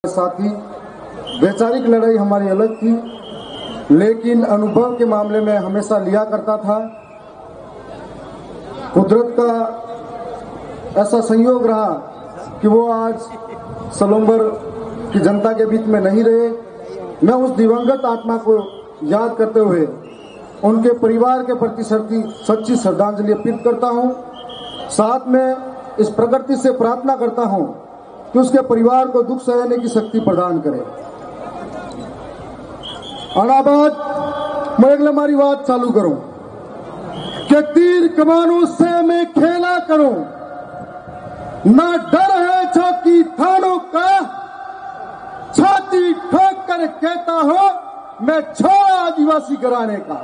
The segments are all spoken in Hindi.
साथी वैचारिक लड़ाई हमारी अलग थी, लेकिन अनुभव के मामले में हमेशा लिया करता था। कुदरत का ऐसा संयोग रहा कि वो आज सलूम्बर की जनता के बीच में नहीं रहे। मैं उस दिवंगत आत्मा को याद करते हुए उनके परिवार के प्रति सच्ची श्रद्धांजलि अर्पित करता हूं। साथ में इस प्रकृति से प्रार्थना करता हूं कि उसके परिवार को दुख सहने की शक्ति प्रदान करे। आना बात मैं अगले हमारी बात चालू करूं कि तीर कमानों से मैं खेला करूं, ना डर है चौकी थानों का, छाती ठोक कर कहता हूं मैं छोड़ा आदिवासी घराने का।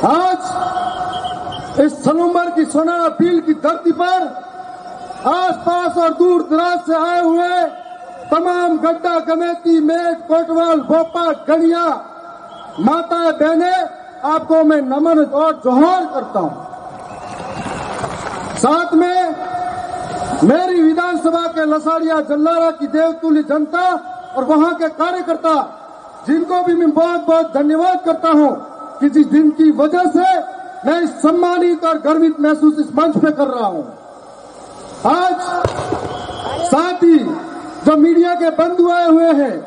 आज इस सलूम्बर की सोनारा पील की धरती पर आसपास और दूर दराज से आए हुए तमाम गड्ढा गमेती मेट कोटवाल भोपा गढ़िया माता बहने आपको मैं नमन और जोहार करता हूं। साथ में मेरी विधानसभा के लसाड़िया जल्लारा की देवतुल्य जनता और वहां के कार्यकर्ता, जिनको भी मैं बहुत बहुत धन्यवाद करता हूं कि जिस दिन की वजह से मैं इस सम्मानित और गर्वित महसूस इस मंच पे कर रहा हूं। आज साथ ही जो मीडिया के बंधु आए हुए हैं,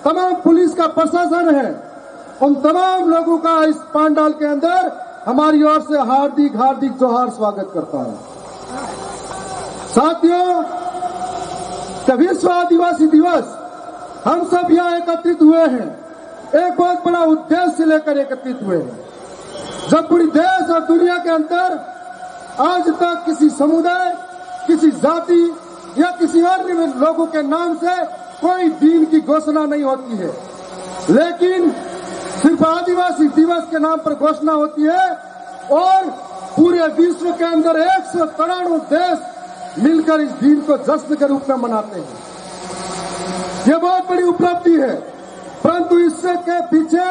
तमाम पुलिस का प्रशासन है, उन तमाम लोगों का इस पंडाल के अंदर हमारी ओर से हार्दिक हार्दिक जोहार स्वागत करता हूं। साथियों, विश्व आदिवासी दिवस हम सब यहाँ एकत्रित हुए हैं, एक बहुत बड़ा उद्देश्य लेकर एकत्रित हुए हैं। जब पूरी देश और दुनिया के अंदर आज तक किसी समुदाय, किसी जाति या किसी अन्य लोगों के नाम से कोई दीन की घोषणा नहीं होती है, लेकिन सिर्फ आदिवासी दिवस के नाम पर घोषणा होती है और पूरे विश्व के अंदर 193 देश मिलकर इस दिन को जश्न के रूप में मनाते हैं। यह बहुत बड़ी उपलब्धि है, परंतु इससे के पीछे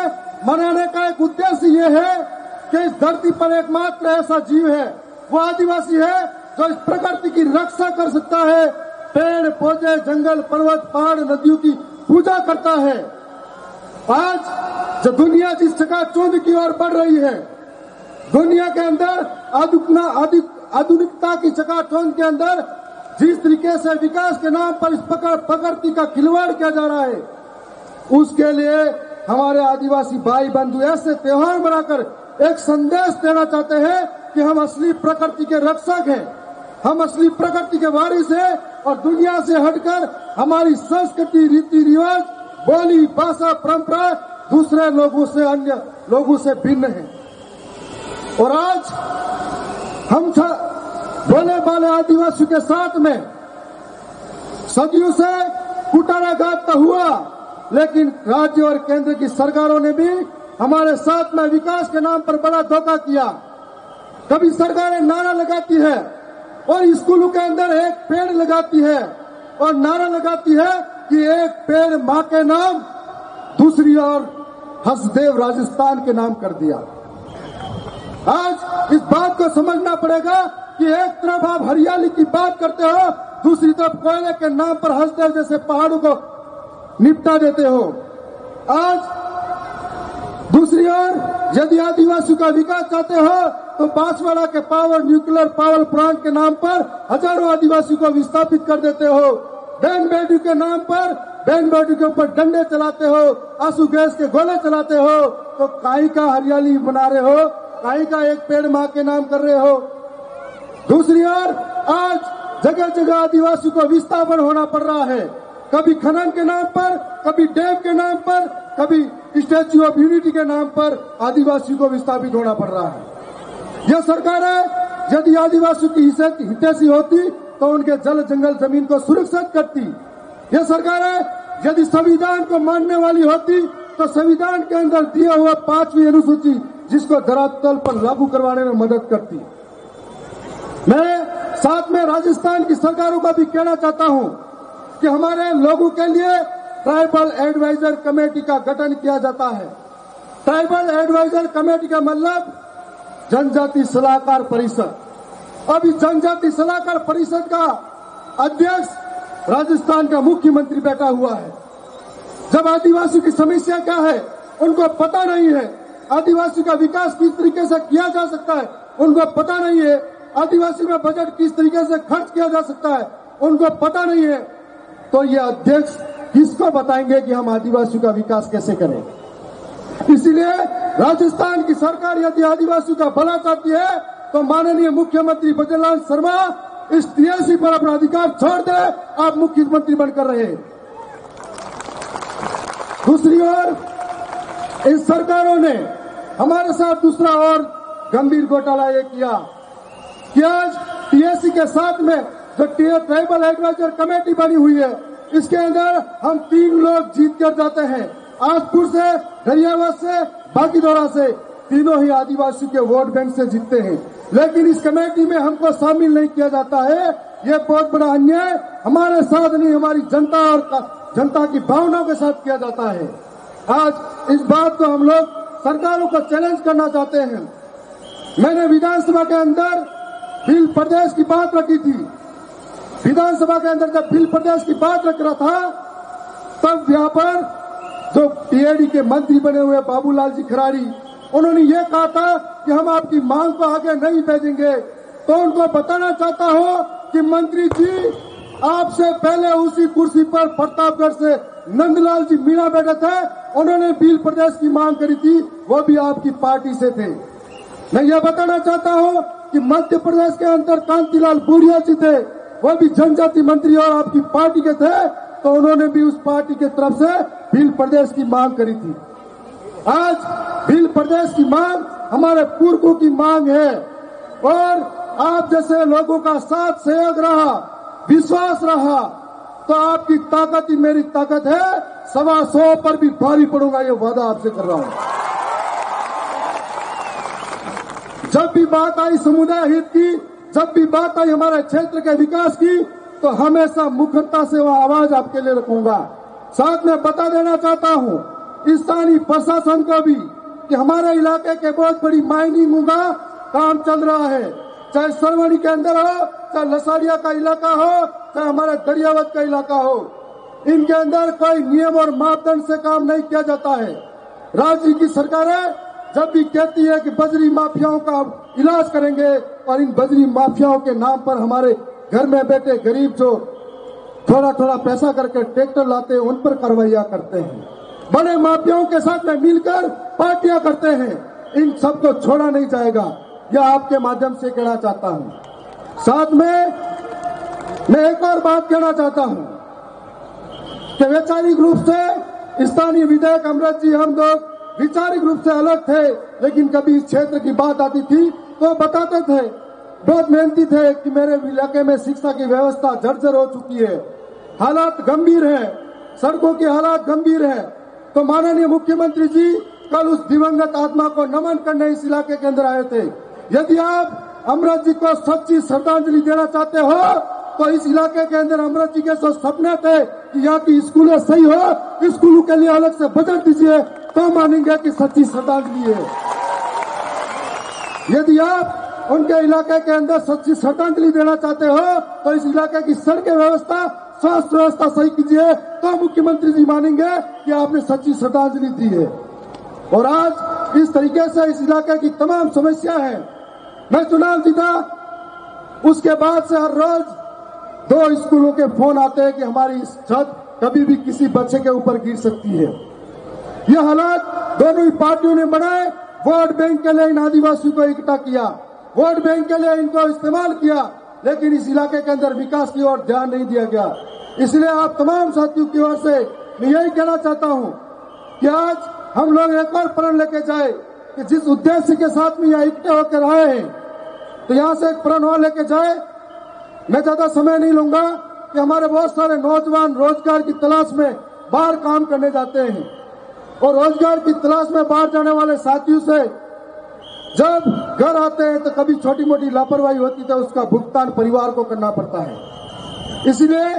मनाने का एक उद्देश्य यह है कि इस धरती पर एकमात्र ऐसा जीव है, वो आदिवासी है, जो इस प्रकृति की रक्षा कर सकता है, पेड़ पौधे जंगल पर्वत पहाड़ नदियों की पूजा करता है। आज जो दुनिया जिस चकाचौंध की ओर बढ़ रही है, दुनिया के अंदर आधुनिकता की चकाचौंध के अंदर जिस तरीके से विकास के नाम पर इस प्रकृति का खिलवाड़ किया जा रहा है, उसके लिए हमारे आदिवासी भाई बंधु ऐसे त्योहार बनाकर एक संदेश देना चाहते हैं कि हम असली प्रकृति के रक्षक हैं, हम असली प्रकृति के वारिस हैं और दुनिया से हटकर हमारी संस्कृति रीति रिवाज बोली भाषा परंपरा दूसरे लोगों से अन्य लोगों से भिन्न है। और आज हम भोले भाले आदिवासियों के साथ में सदियों से कुटाराघात तो हुआ, लेकिन राज्य और केंद्र की सरकारों ने भी हमारे साथ में विकास के नाम पर बड़ा धोखा किया। कभी सरकारें नारा लगाती है और स्कूलों के अंदर एक पेड़ लगाती है और नारा लगाती है कि एक पेड़ मां के नाम, दूसरी ओर हसदेव राजस्थान के नाम कर दिया। आज इस बात को समझना पड़ेगा कि एक तरफ आप हरियाली की बात करते हो, दूसरी तरफ कोयले के नाम पर हसदेव जैसे पहाड़ों को निपटा देते हो। आज दूसरी ओर यदि आदिवासियों का विकास चाहते हो तो बांसवाड़ा के पावर न्यूक्लियर पावर प्लांट के नाम पर हजारों आदिवासियों को विस्थापित कर देते हो। बहन बेटियों के नाम पर बहन बेटियों के ऊपर डंडे चलाते हो, आंसू गैस के गोले चलाते हो, तो काई का हरियाली बना रहे हो, काई का एक पेड़ मां के नाम कर रहे हो। दूसरी ओर आज जगह जगह आदिवासियों को विस्थापन होना पड़ रहा है, कभी खनन के नाम पर, कभी डैम के नाम पर, कभी स्टैच्यू ऑफ यूनिटी के नाम पर आदिवासियों को विस्थापित होना पड़ रहा है। यह सरकारें यदि आदिवासियों की हितैषी होती तो उनके जल जंगल जमीन को सुरक्षित करती। यह सरकारें यदि संविधान को मानने वाली होती तो संविधान के अंदर दिया हुआ 5वीं अनुसूची जिसको धरातल पर लागू करवाने में मदद करती। मैं साथ में राजस्थान की सरकारों को भी कहना चाहता हूं कि हमारे लोगों के लिए ट्राइबल एडवाइजर कमेटी का गठन किया जाता है। ट्राइबल एडवाइजर कमेटी का मतलब जनजाति सलाहकार परिषद। अब इस जनजाति सलाहकार परिषद का अध्यक्ष राजस्थान का मुख्यमंत्री बैठा हुआ है। जब आदिवासी की समस्या क्या है उनको पता नहीं है, आदिवासी का विकास किस तरीके से किया जा सकता है उनको पता नहीं है, आदिवासी में बजट किस तरीके से खर्च किया जा सकता है उनको पता नहीं है, तो ये अध्यक्ष किसको बताएंगे कि हम आदिवासी का विकास कैसे करें। इसलिए राजस्थान की सरकार यदि आदिवासी का भला चाहती है तो माननीय मुख्यमंत्री बजरंग शर्मा इस टीएसी पर अपना अधिकार छोड़ दे, आप मुख्यमंत्री बनकर रहे। दूसरी ओर इन सरकारों ने हमारे साथ दूसरा और गंभीर घोटाला ये किया कि आज टीएसी के साथ में जो ट्राइबल एडवाइजर कमेटी बनी हुई है इसके अंदर हम 3 लोग जीत कर जाते हैं, आजपुर से, गरियाबंद से, बागीदोरा से, तीनों ही आदिवासी के वोट बैंक से जीतते हैं, लेकिन इस कमेटी में हमको शामिल नहीं किया जाता है। ये बहुत बड़ा अन्याय हमारे साथ नहीं, हमारी जनता और जनता की भावनाओं के साथ किया जाता है। आज इस बात को हम लोग सरकारों को चैलेंज करना चाहते हैं। मैंने विधानसभा के अंदर बिल प्रदेश की बात रखी थी, विधानसभा के अंदर जब बिल प्रदेश की बात रख रहा था तब यहाँ पर जो टीएडी के मंत्री बने हुए बाबूलाल जी खराड़ी उन्होंने ये कहा था कि हम आपकी मांग को आगे नहीं भेजेंगे। तो उनको बताना चाहता हूँ कि मंत्री जी आपसे पहले उसी कुर्सी पर प्रतापगढ़ से नंदलाल जी मीणा बैठे थे, उन्होंने बिल प्रदेश की मांग करी थी, वो भी आपकी पार्टी से थे। मैं यह बताना चाहता हूँ कि मध्य प्रदेश के अंदर कांतिलाल भूरिया जी थे, वो भी जनजाति मंत्री और आपकी पार्टी के थे, तो उन्होंने भी उस पार्टी की तरफ से बिल प्रदेश की मांग करी थी। आज बिल प्रदेश की मांग हमारे पुरखों की मांग है और आप जैसे लोगों का साथ सहयोग रहा, विश्वास रहा, तो आपकी ताकत ही मेरी ताकत है। 125 पर भी भारी पड़ूंगा, ये वादा आपसे कर रहा हूं। जब भी बात आई समुदाय हित की, जब भी बात आई हमारे क्षेत्र के विकास की, तो हमेशा मुखरता से वह आवाज आपके लिए रखूंगा। साथ में बता देना चाहता हूं स्थानीय प्रशासन को भी कि हमारे इलाके के बहुत बड़ी माइनिंग का काम चल रहा है, चाहे सरवणी के अंदर हो, चाहे लसाड़िया का इलाका हो, चाहे हमारे दरियावत का इलाका हो, इनके अंदर कोई नियम और मापदंड से काम नहीं किया जाता है। राज्य की सरकारें जब भी कहती है कि बजरी माफियाओं का इलाज करेंगे और इन बजरी माफियाओं के नाम पर हमारे घर में बैठे गरीब जो थोड़ा थोड़ा पैसा करके ट्रैक्टर लाते हैं उन पर कार्रवाइयां करते हैं, बड़े माफियाओं के साथ में मिलकर पार्टियां करते हैं, इन सबको छोड़ा नहीं जाएगा, यह आपके माध्यम से कहना चाहता हूं। साथ में मैं एक और बात कहना चाहता हूं कि वैचारिक रूप से स्थानीय विधायक अमृत जी हम लोग वैचारिक रूप से अलग थे, लेकिन कभी इस क्षेत्र की बात आती थी तो बताते थे, बहुत मेहनती थे कि मेरे इलाके में शिक्षा की व्यवस्था जर्जर हो चुकी है, हालात गंभीर है, सड़कों की हालात गंभीर है। तो माननीय मुख्यमंत्री जी कल उस दिवंगत आत्मा को नमन करने इस इलाके के अंदर आए थे। यदि आप अमृत जी को सच्ची श्रद्धांजलि देना चाहते हो तो इस इलाके के अंदर अमृत जी के जो सपने थे कि यहाँ की स्कूलें सही हो, स्कूलों के लिए अलग से बजट दीजिए, तो मानेंगे कि सच्ची श्रद्धांजलि है। यदि आप उनके इलाके के अंदर सच्ची श्रद्धांजलि देना चाहते हो तो इस इलाके की सड़क व्यवस्था, स्वास्थ्य व्यवस्था सही कीजिए, तो मुख्यमंत्री जी मानेंगे कि आपने सच्ची श्रद्धांजलि दी है। और आज इस तरीके से इस इलाके की तमाम समस्या है। मैं चुनाव जीता, उसके बाद से हर रोज 2 स्कूलों के फोन आते हैं कि हमारी छत कभी भी किसी बच्चे के ऊपर गिर सकती है। ये हालात दोनों ही पार्टियों ने बनाए, वोट बैंक के लिए इन आदिवासियों को इकट्ठा किया, वोट बैंक के लिए इनको इस्तेमाल किया, लेकिन इस इलाके के अंदर विकास की ओर ध्यान नहीं दिया गया। इसलिए आप तमाम साथियों की ओर से मैं यही कहना चाहता हूं कि आज हम लोग एक और प्रण लेके जाए कि जिस उद्देश्य के साथ में यहाँ इकट्ठे होकर आए हैं, तो यहाँ से एक प्रण और लेके जाए। मैं ज्यादा समय नहीं लूंगा कि हमारे बहुत सारे नौजवान रोजगार की तलाश में बाहर काम करने जाते हैं और रोजगार की तलाश में बाहर जाने वाले साथियों से जब घर आते हैं तो कभी छोटी मोटी लापरवाही होती तो उसका भुगतान परिवार को करना पड़ता है। इसलिए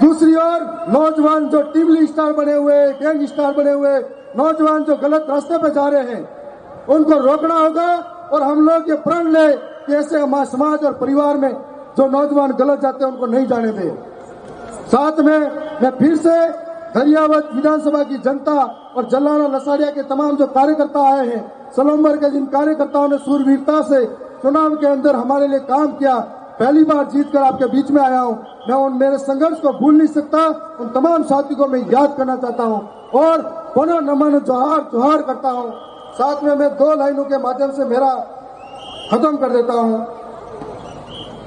दूसरी ओर नौजवान जो टीवी स्टार बने हुए, गैंग स्टार बने हुए नौजवान जो गलत रास्ते पे जा रहे हैं, उनको रोकना होगा और हम लोग ये प्रण ले कि ऐसे हमारे समाज और परिवार में जो नौजवान गलत जाते हैं उनको नहीं जाने दे। साथ में मैं फिर से गरियावत विधानसभा की जनता और जलाना नसाड़िया के तमाम जो कार्यकर्ता आए हैं, सलोमर के जिन कार्यकर्ताओं ने सूरवीरता से चुनाव के अंदर हमारे लिए काम किया, पहली बार जीतकर आपके बीच में आया हूं, मैं उन मेरे संघर्ष को भूल नहीं सकता। उन तमाम साथी को मैं याद करना चाहता हूं और पुनः नमन जोहार जोहार करता हूं। साथ में मैं 2 लाइनों के माध्यम से मेरा खत्म कर देता हूं।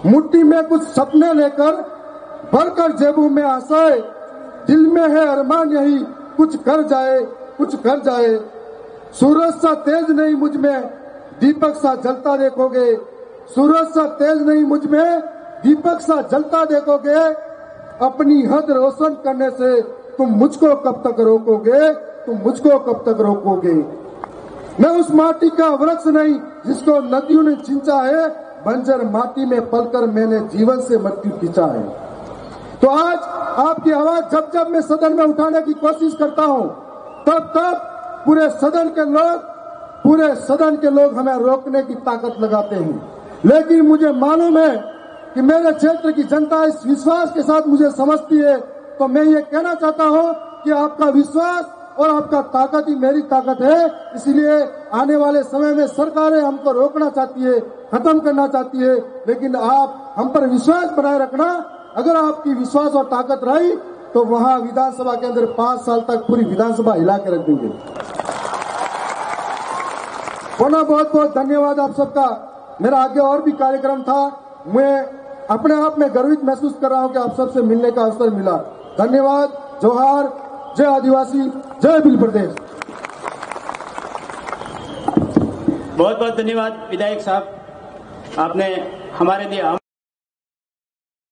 मुट्ठी में कुछ सपने लेकर भरकर जेबों में आशाएं, दिल में है अरमान यही कुछ कर जाए, कुछ कर जाए। सूरज सा तेज नहीं मुझ में, दीपक सा जलता देखोगे। सूरज सा तेज नहीं मुझ में, दीपक सा जलता देखोगे। अपनी हद रोशन करने से तुम मुझको कब तक रोकोगे, तुम मुझको कब तक रोकोगे। मैं उस माटी का वृक्ष नहीं जिसको नदियों ने छिंचा है, बंजर माटी में पलकर मैंने जीवन से मृत्यु खींचा है। तो आज आपकी आवाज जब जब मैं सदन में उठाने की कोशिश करता हूं, तब तब पूरे सदन के लोग हमें रोकने की ताकत लगाते हैं। लेकिन मुझे मालूम है कि मेरे क्षेत्र की जनता इस विश्वास के साथ मुझे समझती है। तो मैं ये कहना चाहता हूं कि आपका विश्वास और आपका ताकत ही मेरी ताकत है। इसलिए आने वाले समय में सरकारें हमको रोकना चाहती है, खत्म करना चाहती है, लेकिन आप हम पर विश्वास बनाए रखना। अगर आपकी विश्वास और ताकत रही तो वहां विधानसभा के अंदर 5 साल तक पूरी विधानसभा हिला के रख देंगे। पुनः बहुत बहुत धन्यवाद आप सबका। मेरा आगे और भी कार्यक्रम था, मैं अपने आप में गर्वित महसूस कर रहा हूं कि आप सबसे मिलने का अवसर मिला। धन्यवाद, जोहार, जय आदिवासी, जय भील प्रदेश। बहुत बहुत धन्यवाद विधायक साहब, आपने हमारे लिए